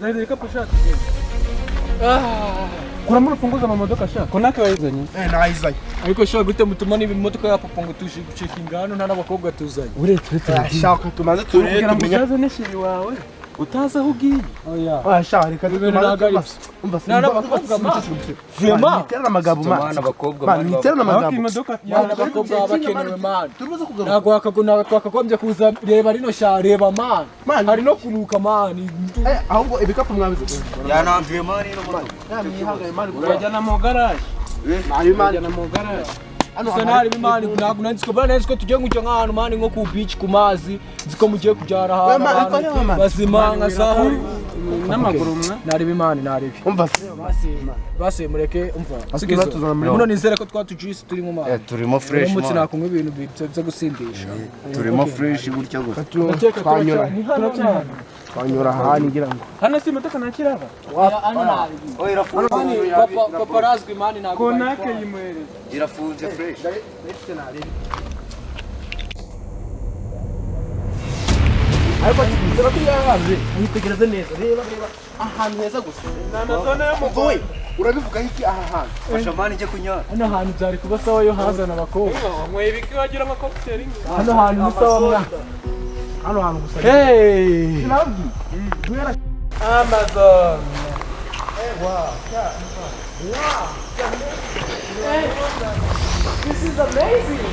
Zaidi ikapo shati. Kuna mbona funguza mamodoka shaka? Konake wayizanye? Nayizanye. Ariko shaka gute mutumani imodoka ya papa ngo tushika hano nta nabakobwa tuzanye. Uretse shaka tumaze turere tumenya neshiri wawe. Utaza aho ugiye. Oya shaka reka umva nana bakobwa ma. Vraiment niterana amagabo ma. Niterana amagabo. Imodoka y'abakobwa bakenewe man. Turuze kugaruka. Nago akagona twakagombye kuza reba rino sha reba man. Hari no kunuka man. Ahubwo ibikapu mwabize. Yanamvuye man ino moto. Yamihagaye man. Urajyana mu garage. Nayo man. Urajyana mu garage. Senari bimani ntabwo nanditswe bana nanditswe tugiye ngucyo nk'ahantu mani nko ku beach ku mazi nziko mugiye kujyara ahantu bazima nka sahu n'amaguru mwa nari bimani nari bi umva base mureke umva Tsikizzo muno nizere ko twatujisi turi mu mazi turimo fresh umutsi nakumwe ibintu byo gusindisha turimo fresh gutya gusa twanyura ahandi ngira ngo hano si imodoka nakiraba hano nabi oya irafunze papa razwi mani ntabwo konake yimwereze irafunze fresh ariko kizira ko yahaze mwitegereze neza reba ahantu heza gusa na zone yo mugoye urabivuga iki aha hantu fasha mani je kunyara hano hantu byari kuba sawa yo hazana abakobwa mwe ibiki wagira amakopteri hano hantu ni sawa mwa hano hantu gusa hey sinabwi duera Amazon wow hey this is amazing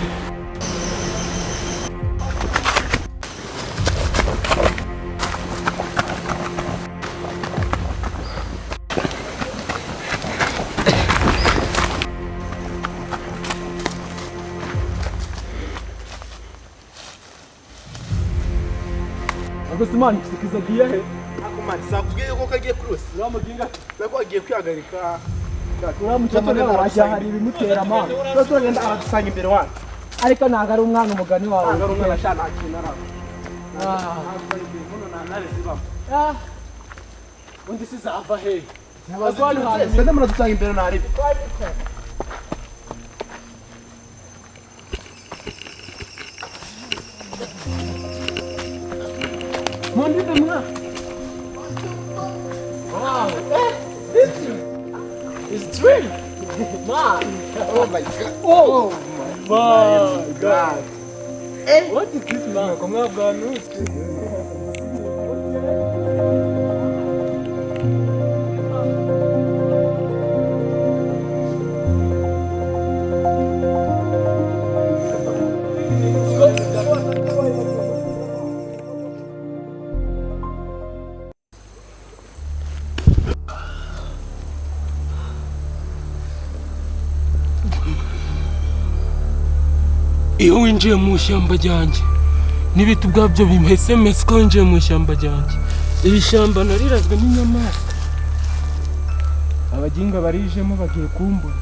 Agusman Tsikizzo giye he akomani sakubwiye ko kagiye cross uramuginga bako agiye kwihagarika uramucyatana wajya hari ibimutera amana rero ngenda aradusanga imbere wacu ariko ntago ari umwana umugani wawe ntago ari umwana shana akina arabo undi sizava he nabazwali hantu sende muradusanga imbere naribe Mondi de mwa. Wow. This is dream. Man. oh my god Oh my god. What is this man? Como é que iyo winjiye mu ishyamba ryanjye n'ibiti ubwabyo bimeze mese ko winjiye mu ishyamba ryanjye iri shyamba narirazwe n'inyamaswa abaginga barijemo bagiye kumbura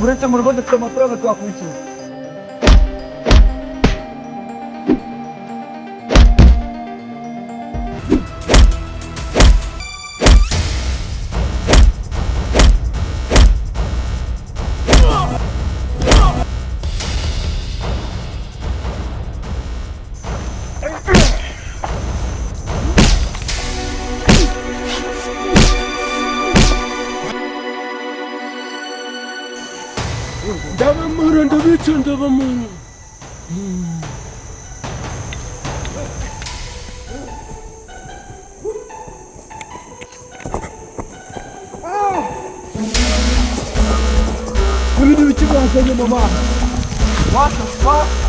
uretse mu rugo dufite amafaranga twakwishyura ndabamara ndabica ndabamara ibintu bikibazanye mama what the fuck